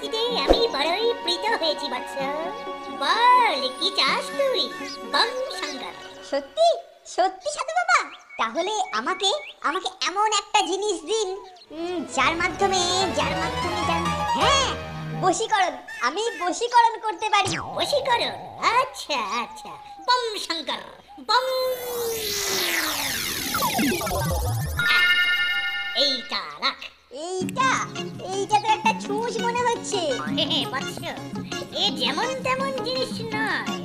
চাকরিতে আমি বড়ই প্রীত হয়েছি বৎস। বল কি চাস তুই বম শঙ্কর? সত্যি সত্যি সাধু বাবা, তাহলে আমাকে আমাকে এমন একটা জিনিস দিন যার মাধ্যমে হ্যাঁ, বশীকরণ, আমি বশীকরণ করতে পারি। বশীকরণ? আচ্ছা আচ্ছা, বম শঙ্কর বম। এইটা রাখ। এইটা এইটা তো একটা ছুঁচ মনে হচ্ছে। বৎস, এ যেমন তেমন জিনিস নয়,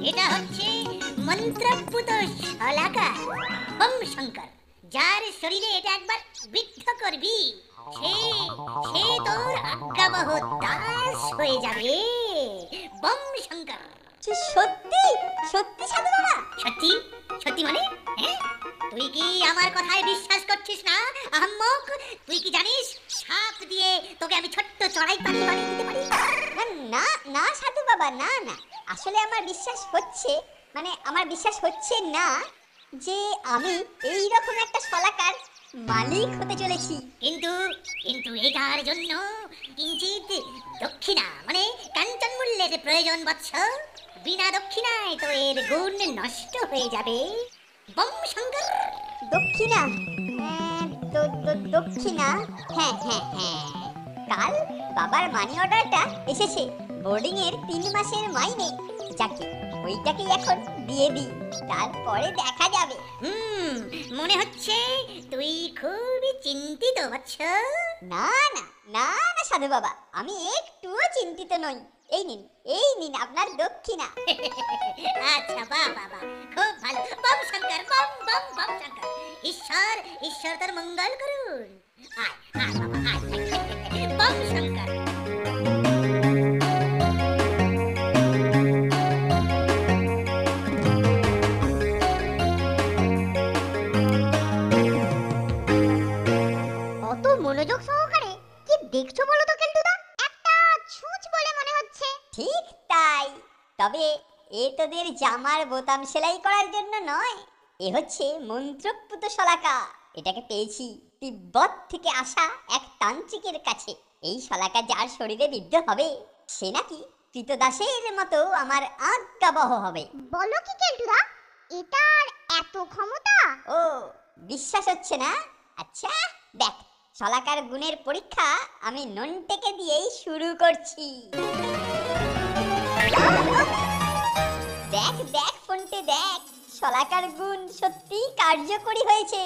এটা হচ্ছে মন্ত্রপুত শলাকা বম শঙ্কর। যার শরীরে এটা একবার বিদ্ধ করবি, সে সে তোর আজ্ঞাবহ দাস হয়ে যাবে বম শঙ্কর। সত্যি সত্যি সাধু বাবা? সত্যি সত্যি মানে? হ্যাঁ, তুই কি আমার কথায় বিশ্বাস করছিস না আহম্মক? তুই কি জানিস সাপ দিয়ে তোকে আমি ছোট্ট চড়াই পাখি বানিয়ে দিতে পারি? না না সাধু বাবা, না না, আসলে আমার বিশ্বাস হচ্ছে, মানে আমার বিশ্বাস হচ্ছে না যে আমি এই রকম একটা শলাকার মালিক হতে চলেছি। কিন্তু কিন্তু এটার জন্য কিঞ্চিত দক্ষিণা মানে কাঞ্চন মূল্যের প্রয়োজন বৎস। বিনা দক্ষিণায় তো এর গুণ নষ্ট হয়ে যাবে বম শঙ্কর। দক্ষিণা? দক্ষিণা, হ্যাঁ হ্যাঁ হ্যাঁ, কাল বাবার মানি অর্ডারটা এসেছে, বোর্ডিং এর 3 মাসের মাইনে। যাকে ওইটাকে এখন দিয়ে দিই, তারপরে দেখা যাবে। মনে হচ্ছে তুই খুবই চিন্তিত বৎস। না না না না সাধু বাবা, আমি একটুও চিন্তিত নই। এই নিন আপনার দক্ষিণা। আচ্ছা বাহ বাহ বাহ, খুব ভালো বম শঙ্কর বম বম বম শঙ্কর। ঈশ্বর ঈশ্বর তোর মঙ্গল করুন। আয় আয় বাবা আয় বম শঙ্কর। অত মনোযোগ সহকারে কি দেখছো বলো তো কেলটুদা? একটা ছুঁচ বলে মনে হচ্ছে। ঠিক তাই, তবে এ তোদের জামার বোতাম সেলাই করার জন্য নয়, এ হচ্ছে মন্ত্রপুত শলাকা। এটাকে পেয়েছি তিব্বত থেকে আসা এক তান্ত্রিকের কাছে। এই শলাকা যার শরীরে বিদ্ধ হবে, সে নাকি কৃতদাসের মতো আমার আজ্ঞাবহ হবে। বলো কি কেলটুদা, এটার এত ক্ষমতা? ও, বিশ্বাস হচ্ছে না? আচ্ছা দেখ, শলাকার গুণের পরীক্ষা আমি নন্টেকে দিয়েই শুরু করছি। দেখ দেখ ফোনটে দেখ, শলাকার গুণ সত্যি কার্যকরী হয়েছে।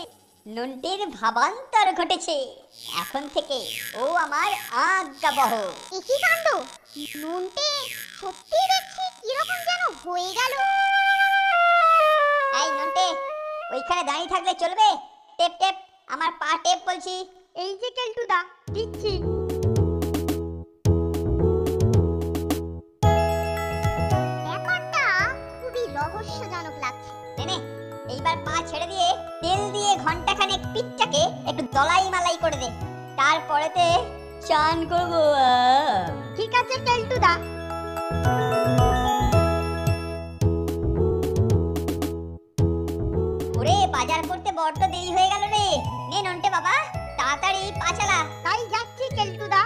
নন্টের ভাবান্তর ঘটেছে, এখন থেকে ও আমার আজ্ঞাবহ। কি কাণ্ড, নন্টে সত্যি দেখছি কিরকম যেন হয়ে গেল। এই নন্টে, ওইখানে দাঁড়িয়ে থাকলে চলবে? টেপ টেপ, আমার পা টেপ বলছি। এই যে কেলটুদা, দিচ্ছি। ব্যাপারটা খুবই রহস্যজনক লাগছে। নে এইবার পা ছেড়ে দিয়ে তেল দিয়ে ঘন্টাখানেক পিঠটাকে একটু দলাই মালাই করে দে, তারপরেতে চান করব। ঠিক আছে কেলটুদা। ওরে বাজার করতে বড্ড দেরি হয়ে গেল রে। নে নন্টে বাবা, তাড়াতাড়ি পা চালা। তাই যাচ্ছি কেলটুদা।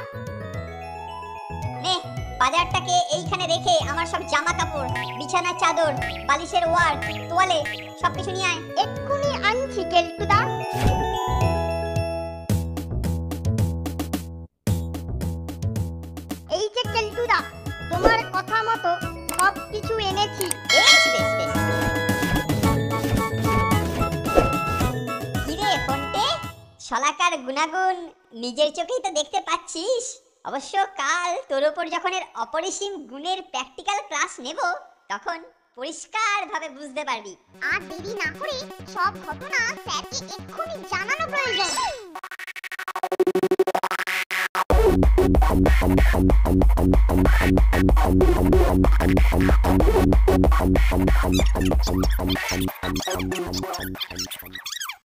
নে বাজারটাকে এইখানে রেখে আমার সব জামা কাপড়, বিছানার চাদর, বালিশের ওয়ার, তোয়ালে সবকিছু নিয়ে আয়। এক্ষুনি আনছি কেলটুদা। এই যে কেলটুদা, তোমার কথা মতো সবকিছু এনেছি। বেশ বেশ বেশ। কিরে ফোনটে, শলাকার গুণাগুণ নিজের চোখেই তো দেখতে পাচ্ছিস। অবশ্য কাল তোর উপর যখন এর অপরিসীম গুণের প্র্যাকটিক্যাল ক্লাস নেব, তখন পরিষ্কার ভাবে বুঝতে পারবি। আর দেরি না করে সব ঘটনা স্যারকে এক্ষুনি জানানো প্রয়োজন।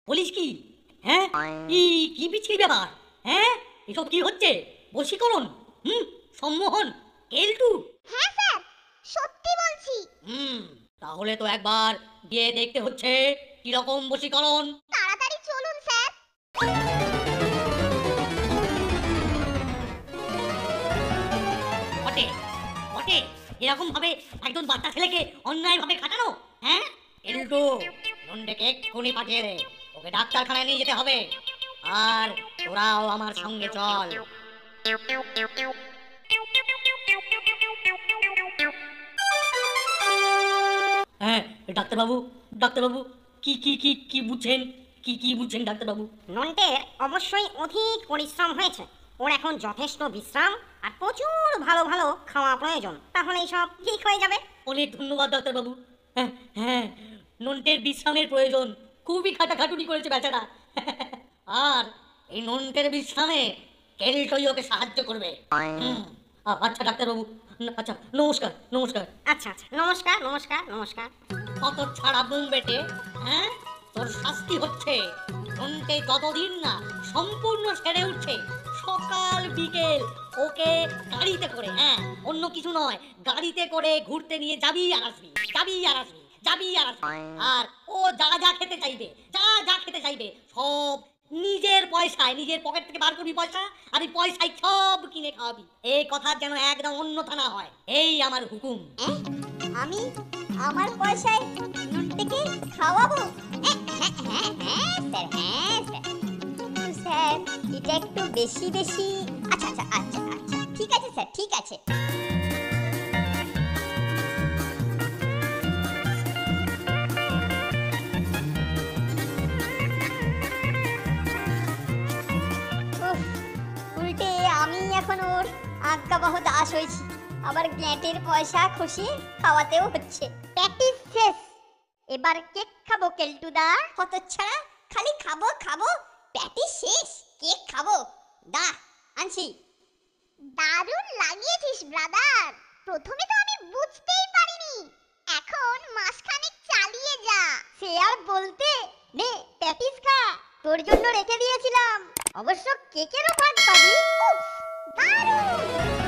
বলিস কি? হ্যাঁ, কি বিচ্ছিরি ব্যাপার? হ্যাঁ, এসব কি হচ্ছে? বশীকরণ? সম্মোহন? কেলটু? হ্যাঁ স্যার, সত্যি বলছি। তাহলে তো একবার গিয়ে দেখতে হচ্ছে কিরকম বশীকরণ। তাড়াতাড়ি চলুন স্যার। এরকম ভাবে একজন বাচ্চা ছেলেকে অন্যায় ভাবে খাটানো? হ্যাঁ কেলটু, নন্ডেকে এক্ষুনি পাঠিয়ে দে, ওকে ডাক্তারখানায় নিয়ে যেতে হবে। আর তোরাও আমার সঙ্গে চল। হ্যাঁ ডাক্তারবাবু, ডাক্তারবাবু, কি কি কি কি বুঝছেন, কি বুঝছেন ডাক্তারবাবু? নন্টের অবশ্যই অধিক পরিশ্রম হয়েছে। ওর এখন যথেষ্ট বিশ্রাম আর প্রচুর ভালো ভালো খাওয়া প্রয়োজন, তাহলেই সব ঠিক হয়ে যাবে। অনেক ধন্যবাদ ডাক্তারবাবু। হ্যাঁ হ্যাঁ, নন্টের বিশ্রামের প্রয়োজন, খুবই খাটাখাটুনি করেছে বেচারা। আর এই নন্টের বিশ্রামে কেলটই ওকে সাহায্য করবে। আচ্ছা ডাক্তারবাবু, আচ্ছা নমস্কার নমস্কার। আচ্ছা আচ্ছা, নমস্কার নমস্কার নমস্কার। কত ছাড়া বুম বেটে, হ্যাঁ তোর শাস্তি হচ্ছে নন্টে যতদিন না সম্পূর্ণ সেরে উঠছে সকাল বিকেল ওকে গাড়িতে করে, হ্যাঁ অন্য কিছু নয়, গাড়িতে করে ঘুরতে নিয়ে যাবি আর আসবি, যাবি আর আসবি, যাবি আর আসবি। আর ও যা যা খেতে চাইবে, যা যা খেতে চাইবে সব নিজের পয়সায়, নিজের পকেট থেকে বার করবি পয়সা, আর এই পয়সায় সব কিনে খাওয়াবি। এই কথা যেন একদম অন্যথা না হয়, এই আমার হুকুম। আমি আমার পয়সায় নন্টেকে খাওয়াবো? হ্যাঁ স্যার, হ্যাঁ স্যার, কিন্তু স্যার এটা একটু বেশি বেশি। আচ্ছা আচ্ছা আচ্ছা আচ্ছা, ঠিক আছে স্যার, ঠিক আছে। উফ, উল্টে আমি এখন ওর আজ্ঞাবহ দাস হয়েছি, আবার গ্যাঁটের পয়সা খুশি খাওয়াতেও হচ্ছে। প্র্যাকটিস শেষ, এবার কেক খাবো কেলটুদা। হতচ্ছাড়া, খালি খাবো খাবো, প্র্যাকটিস শেষ, কেক খাবো। দা আনছি। দারুণ লাগিয়েছিস ব্রাদার, প্রথমে তো আমি বুঝতেই পারিনি, এখন মাসখানেক চালিয়ে যা। সে আর বলতে, নে প্যাটিস খা, তোর জন্য রেখে দিয়েছিলাম, অবশ্য কেকেরও ভাগ পাবি। উফ, দারুণ।